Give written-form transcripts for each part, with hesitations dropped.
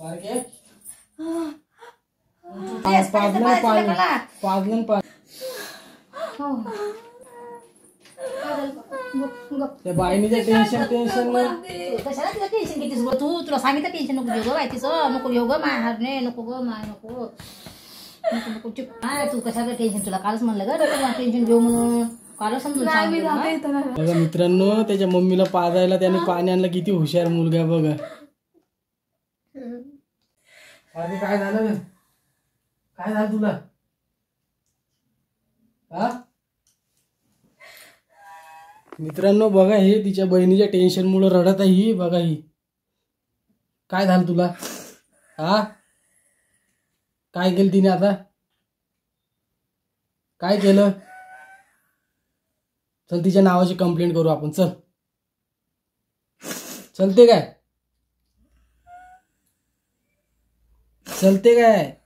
त्या बाईनीचं टेन्शन कशाला तिला टेन्शन घेतीस गो तू? तुला सांगितलं टेन्शन नको घेऊ ग बाई तिचं, नको घेऊ ग माय हरणे, नको ग माय, नको नको नको चुप. काय तू कशाला टेन्शन? तुला कालच म्हणलं ग टेन्शन घेऊ म्हणून, कालच समजून सांगितलं. बघा मित्रांनो, त्याच्या मम्मीला पाजायला त्याने पाणी आणलं. किती हुशार मुलगा बघा. अरे काय झालं? काय झालं तुला? हा मित्रांनो बघा, हे तिच्या बहिणीच्या टेन्शन मुळे रडत आहे ही. बघा ही. काय झालं तुला? हा काय केलं तिने आता? काय केलं? चल तिच्या नावाची कंप्लेंट करू आपण. चल चलते काय? चलते काय?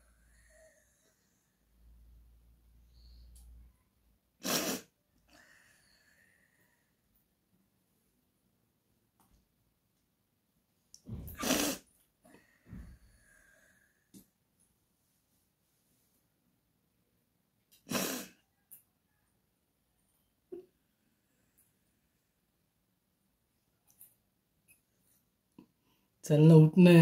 चल ना, उठ ना.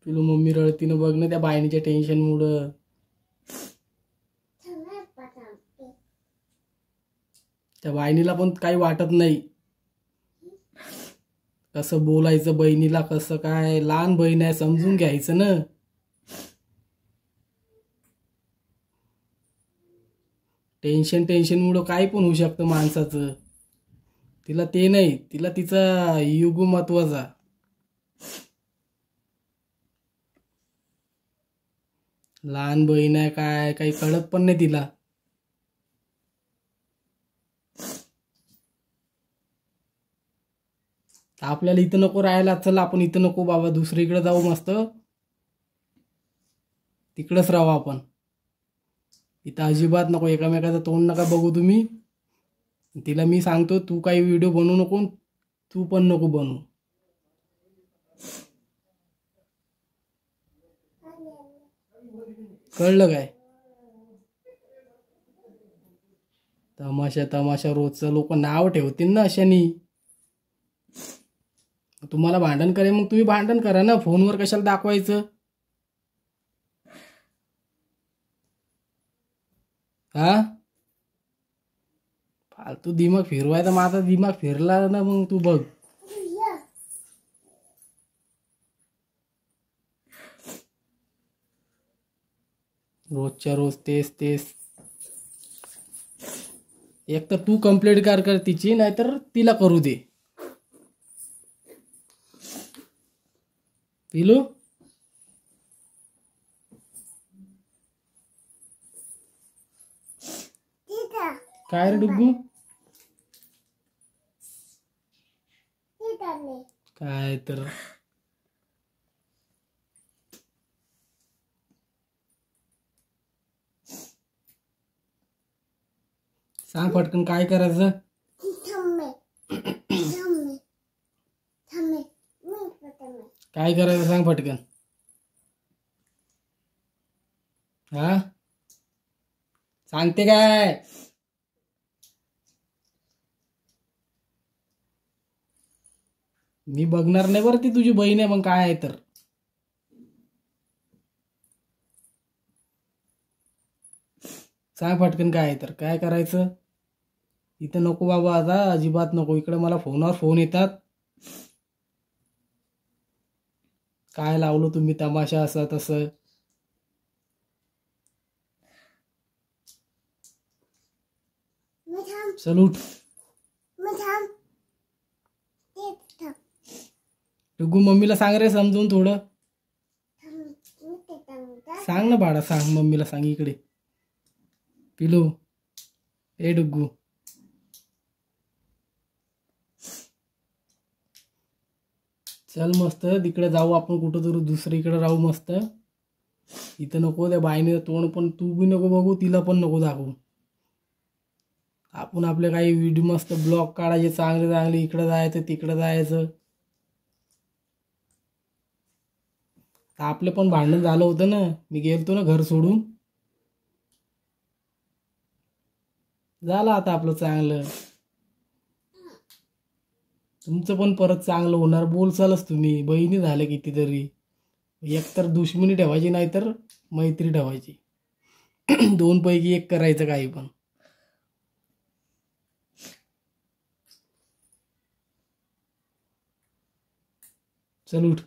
पिलू मम्मी रडती ना, बघ ना त्या बायनीच्या टेन्शन मुळे. त्या बायनीला पण काही वाटत नाही कसं बोलायचं बहिणीला, कसं काय. लहान बहीण आहे, समजून घ्यायचं ना. टेन्शन मुळे काही पण होऊ शकतं माणसाचं. तिला ते नाही, तिला तिचा युगो महत्वाचा. लहान बहीण आहे, काय काही कळत पण नाही तिला. आपल्याला इथं नको राहायला. चल आपण इथं नको बाबा, दुसरीकडे जाऊ. मस्त तिकडेच राहू आपण. इथं अजिबात नको, एकामेकाचं तोंड नका बघू तुम्ही. तिला मी सांगतो, तू काही व्हिडिओ बनवू नको, तू पण नको बनवू. कळलं काय? तमाशा रोजचं लोक नाव ठेवतील ना अशानी. तुम्हाला भांडण करे, मग तुम्ही भांडण करा ना. फोनवर कशाला दाखवायचं? हा फालतू दिमाग फिरवायचा. माझा दिमाग फिरला ना, मग तू बघ. रोजच्या रोज तेच तेच. एक तर तू कंप्लेंट कर तिची, नाहीतर तिला करू दे. पिलू काय रे डुग्गू? काय तर सांग पटकन काय करायचं. काय करायचं सांग पटकन. हा सांगते काय? मी बघणार नाही बरं, ती तुझी बहीण आहे. मग काय आहे तर सांग पटकन काय आहे तर. काय करायचं? इथं नको बाबा, आता अजिबात नको. इकडे मला फोनवर फोन येतात. काय लावलं तुम्ही तमाशा असं तसं. चल उठ. डुग्गू मम्मीला सांग रे समजून थोडं. सांग ना बाळा, सांग मम्मीला, सांग इकडे. पिलू ए डुग्गू. चल मस्त तिकडे जाऊ आपण, कुठं तरी दुसरीकडे राहू मस्त. इथं नको. त्या बाईने तोंड पण तू बी नको बघू, तिला पण नको दाखवू. आपण आपले काही व्हिडिओ मस्त ब्लॉग काढायचे चांगले चांगले, इकडं जायचं तिकडं जायचं. आपलं पण भांडण झालं होतं ना, मी गेलतो ना घर सोडून. झालं आता आपलं चांगलं. तुमचं पण परत चांगलं होणार. बोलचालच तुम्ही बहिणी झाल्या कितीतरी. एकतर दुश्मनी ठेवायची नाही तर मैत्री ठेवायची. दोन पैकी एक करायचं काही पण. चल उठ.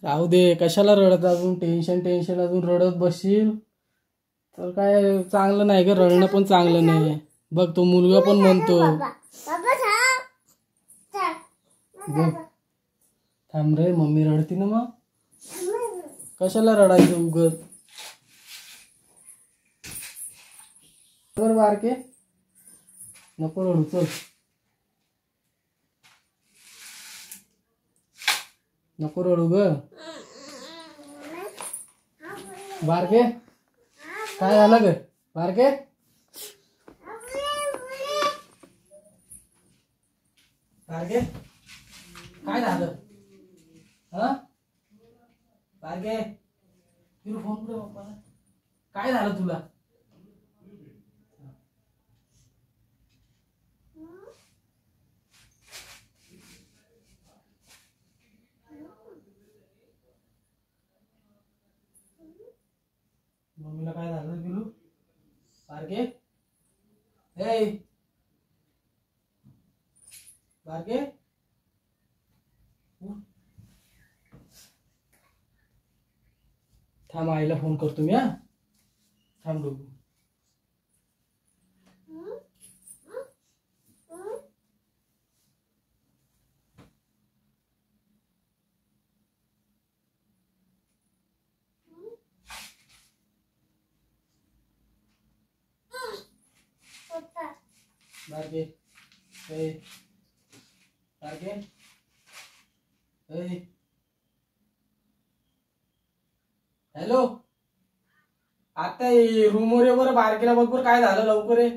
राहू दे, कशाला रडत अजून. टेन्शन अजून रडत बसशील तर काय चांगलं नाही ग. रडणं पण चांगलं नाही. बघ तो मुलगा पण म्हणतो. बघ थांब रे, मम्मी रडती ना. मग कशाला रडायचं उगत. बरं बारके नको रडू. चल नको रडू ग. बारके काय झालं ग बारके. बारके काय झालं. हा बारके तुला फोन कर पप्पाला. काय झालं तुला. मम्मीला काय झालं पिलू. बारके हे बारके थांब, आईला फोन करतो मी. हा थांब डोकू. बारके ए बारके ए हॅलो. आता रूम वर बरं. बारकेला बघ बरं काय झालं. लवकर ये.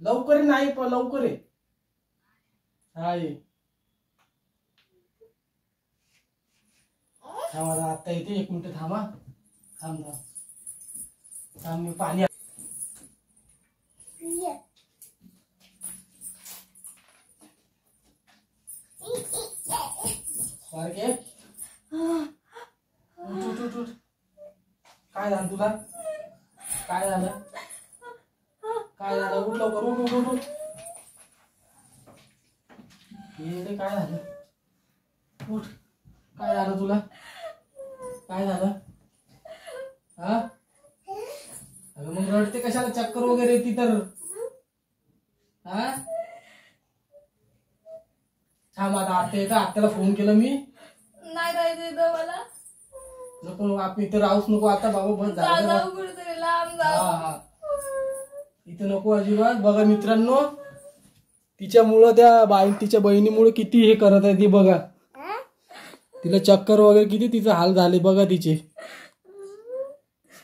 लवकर नाही पण लवकर ये. हा ये. थांबा आता येते. 1 मिनिट थांबा. थांब थांब मी पाणी. बारके उठ. काय झालं तुला. काय झालं. उठ लवकर. उठ. ये काय झालं. उठ. काय झालं तुला. काय झालं. हा अगं मग रडते कशाला. चक्कर वगैरे येते तर. हा थांब आता. आत्याला फोन केला मी. नाही राहायचं मला. नको आपण इथं राहूच नको आता. बाबा बस झालं. कुठेतरी लांब जाऊ. इथं नको अजिबात. बघा मित्रांनो, तिच्यामुळं तिच्या बहिणीमुळे किती हे करत आहे ती. बघा तिला चक्कर वगैरे किती तिचं हाल झाले बघा तिचे.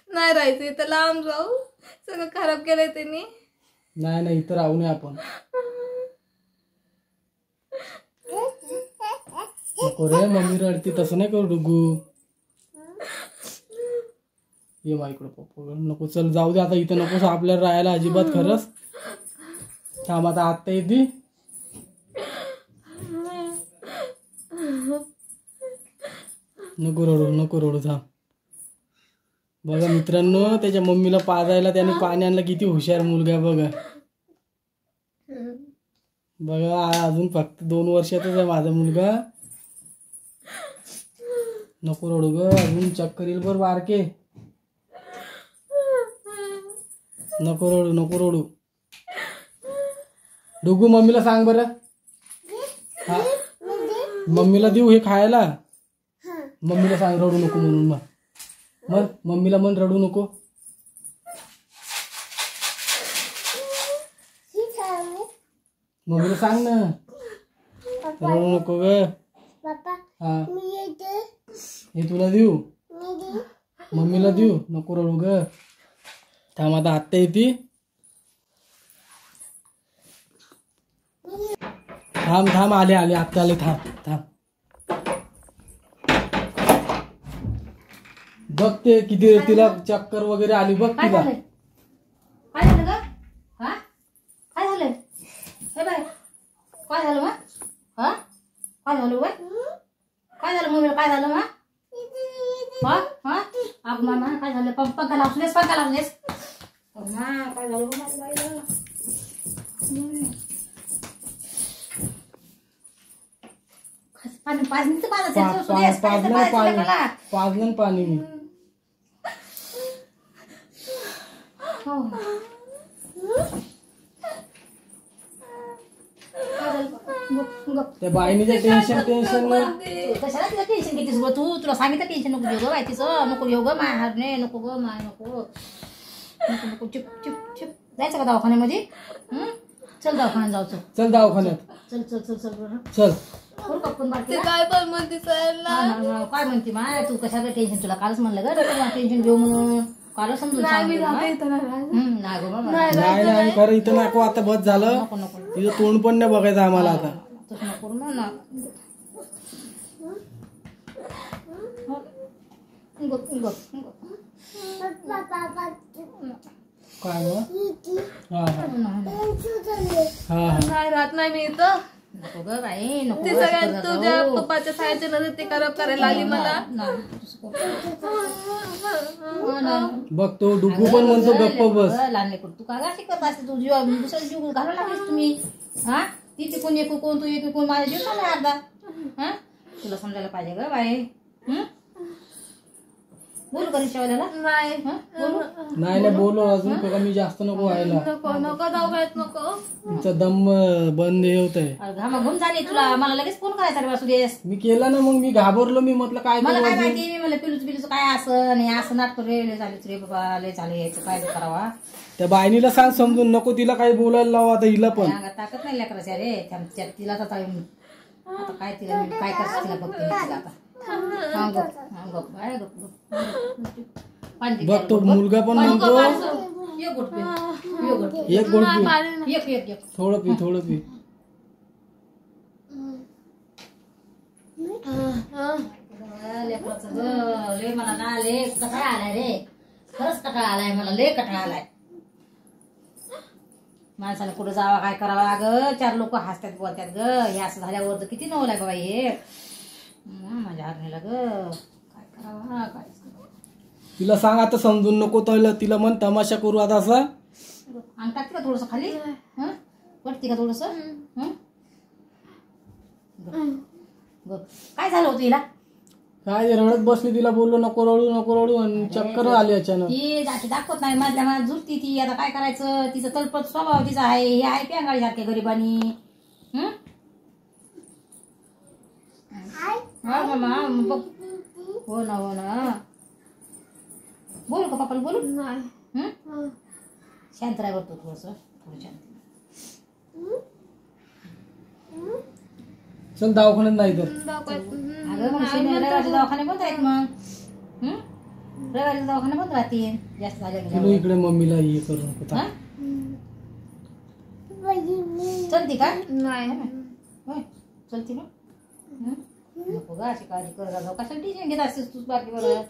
नाही राहायचं इथं. लांब जाऊ. सगळं खराब केलंय त्यांनी. नाही इथं राहू नये आपण. नको रे, मम्मी रडती. तसं नाही करू डुगू. ये बाईकडं पप्पा. नको चल जाऊ दे आता. इथं नकोस आपल्याला राहायला अजिबात. खरंच थांब आता. आत्ता येते. नको रडू थांब. बघा मित्रांनो, त्याच्या मम्मीला पाजायला त्याने पाणी आणलं. किती हुशार मुलगा बघा. बघा अजून फक्त 2 वर्षाचाच आहे माझा मुलगा. नको रडू ग. अजून चक्कर येईल बरं बारके. नको रडू. डुगू मम्मीला सांग बरं. हा मम्मीला देऊ हे खायला. मम्मीला सांग रडू नको म्हणून. मग मम्मीला म्हण रडू नको. मम्मीला सांग ना. रडू नको ग. हा हे तुला देऊ. मम्मीला देऊ नको रडू ग. थांब आता आत्या येते. थांब थांब आले आले आत्या आले. थांब थांब बघ ते किती तिला चक्कर वगैरे आली बघ काय तिला. झालंय काय झालं ग हा काय झालंय हे बाय काय झालं मग हा काय झालं बाय काय झालं मम्मीला काय झालं मग हा हा अग मामा काय झालं पंखा लावून देस पंखा लावून देस काय झालं बाईला पाणी पाजणीचं पाजलं पाणी मी. त्या बाईनीचं टेन्शन कशाला तिला टेन्शन घेतीस ग तू तुला सांगितलं टेन्शन नको घेऊ ग बाई तिचं नको घेऊ ग माय हारणे नको ग माय नको नको नको चुप चुप चुप जायचं का दवाखान्यामध्ये चल दवाखान्यात जाऊ चल दवाखान्यात चल चल चल चल बरं चल. काय पण म्हणते काय म्हणते माय तू कशाला टेन्शन तुला कालच म्हणलं ग टेन्शन घेऊ म्हणून काल समजून नाही नाही खरं इथं नको आता बस झालं. तिचं तोंड पण नाही बघायचं आम्हाला आता. तसं नको ना काय नाही राहत नाही मी इथं. नको ग बाई नको ते सगळ्यात तुझ्या पप्पाच्या सायाच्या नजर ते खराब करायला आली मला. बघ तो डुगू पण म्हणतो गप्प बस. लहान लेकरू तू काय शिकत असते तू जीव दुसऱ्या जीव घालून लागलीस तुम्ही हा ती तिकून एक कोण तू एक कोण माझ्या जीव नाही अर्धा हा तुला समजायला पाहिजे ग बाई. बोलू का रिक्षावाल्याला नाही बोलू नाही बोलो अजून कमी जास्त नको व्हायला. नको नको दवाखान्यात नको तुमचा दम बंद हे होत आहे. घामा घुम झाली तुला मला लगेच फोन करायचा रे वासुदेस. मी केला ना मग मी घाबरलो. मी म्हटलं काय मला काय माहिती मी मला पिलूच काय असं नाही असं नाटक रे झालीच रे बाबा लय झाले यायचं काय करावा. त्या बायनीला सांग समजून नको तिला काही बोलायला लावा आता हिला पण. ताकद नाही लेकराच्या रे तिला आता काय तिला काय करते तिला बघते तिला आता. बघ तो मुलगा पण म्हणतो एक गोट पी थोडं पी थोडं पी. लय मला ना लय कटाळा आलाय रे खरंच कटाळा आलाय मला लय कटाळा आलाय. माणसाला कुठं जावा काय करावा ग 4 लोक हसतात बोलतात ग हे असं झाल्यावर तर किती नवलाय बाबा हे माझ्या हरणीला ग काय करावा काय तिला सांग आता समजून नको तिला म्हण तमाशा करू आता असा. अंग टाकते का थोडस खाली पडते का थोडस काय झालं होतं हिला काय रडत बसली. तिला बोललो नको रडू आणि चक्कर आली अचानक. ती जाती दाखवत नाही मधल्या मनात झुरती ती आता काय करायचं. तिचं तलपट स्वभाव तिचा आहे हे आहे प्यांगाळी सारखे गरीबानी. हा मामा बघ हो ना बोलू का पप्पाला बोलू शांत राहा बघतो थोडं शांत. चल दवाखान्यात नाही तर अगं मग रविवारचे दवाखाने बंद आहेत मग रविवारचे दवाखाने बंद राहतील जास्त झाले इकडे मम्मीला हे करू नको. चलती का नाही चलती ना नको ग अशी काळजी कर जाऊ कशाला टेन्शन घेत असतेस तूच बाकी बरं.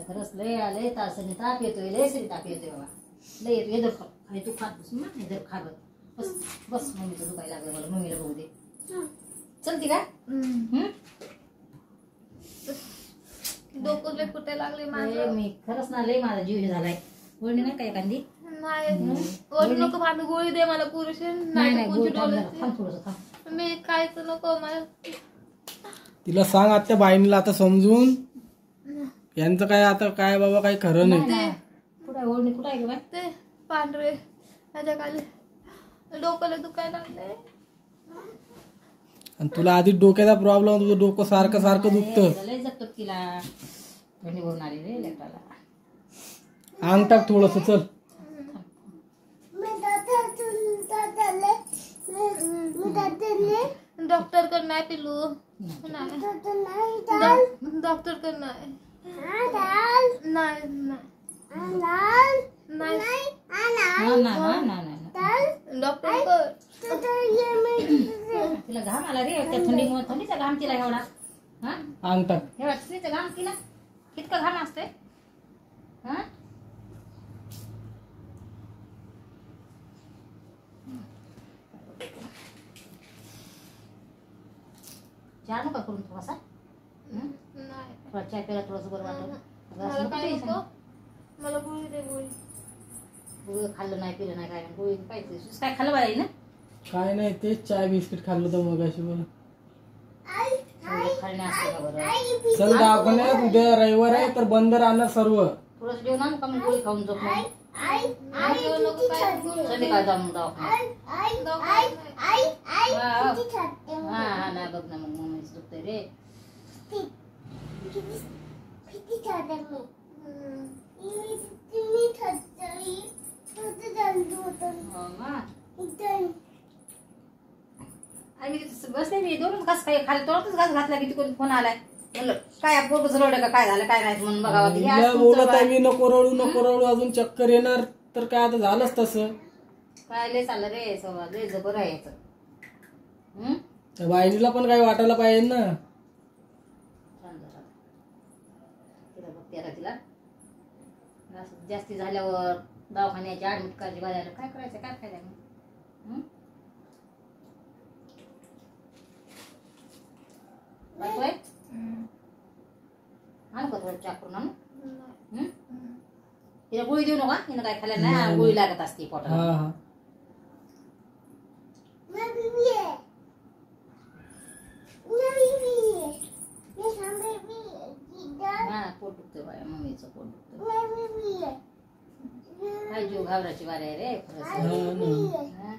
खरंच लय आलंय तासनी ताप येतोय लय सरी ताप येतोय बाबा लय येतो एदर खा आणि तू खात बस एदर खा ग बस बस मम्मीचं दुखायला लागलं मला मम्मीला बघू दे. चलती का डोकं लय कुठे लागले माझं. मी खरंच ना लय माझा जीव झालाय. गोळी नाही का एखादी नाही ओढ नको भांडू गोळी दे मला पुरुष नाही थोडस थांब मी खायचं नको मला. तिला सांग आता बाईनीला आता समजून यांचं काय आता काय बाबा काही खरं नाही. कुठे ओढणी कुठे आहे ते पांढरे त्याच्या खाली डोक्याला दुखायला लागले. आणि तुला आधी डोक्याचा प्रॉब्लेम तुझं डोकं सारखं दुखतं. लय जगतो तिला थंडी भरून आली रे लेकराला. अंग टाक थोडस चल डॉक्टर कडे नाही पिलू नाही डॉक्टर कडे नाही नाही डॉक्टर तिला घाम आला रे त्या थंडीमुळे थंडीचा घाम तिला एवढा हा अंग टाक एवढा थंडीचा घाम तिला कितका घाम असते हा चहा नका करून थोडासा नाही थोडा चहा प्यायला थोडंसं बरं मला काय नको वाटत मला गोळी दे गोळी गोळी खाल्लं नाही पिलं नाही काय गोळी पाहिजे काय खाल्लं पाहिजे ना काय नाही तेच चाय बिस्किट खाल्लं होतं मगाशी बरं खाल्ले असते का बरं चल दवाखान्यात उद्या रविवार आहे तर बंद राहणार सर्व थोडंसं जेवण आणू का मग गोळी खाऊन झोप मग नको काय संध्याकाळ जाऊन दवाखान्यात हा नाही बघ ना मग मम्मीच दुखतंय रे बसले मी दोनच घास काही खाल्ले तोच घास घातला की तिकडून फोन आलाय म्हणलं काय पोटच रडलं का काय झालं काय नाही म्हणून बघावं हिला बोलत आहे मी नको रडू अजून चक्कर येणार तर काय आता झालंच तसं काय लय चाललं रे सवा लय जबर आहे याचं त्या बाईनीला पण काही वाटायला पाहिजे ना तिला बघते आता तिला असं जास्ती झाल्यावर दवाखान्याची ऍडमिट करायची बाजायला काय करायचं काय फायदा मग आणू का थोडं चहा करून आणू तिला गोळी देऊ नका हिनं काय खाल्लं नाही गोळी लागत असते पोटाला हा हा हा पोट दुखतंय बाया मम्मीचं पोट दुखतंय काय जीव घाबराची वारी आहे रे खरंच हा ना. हा.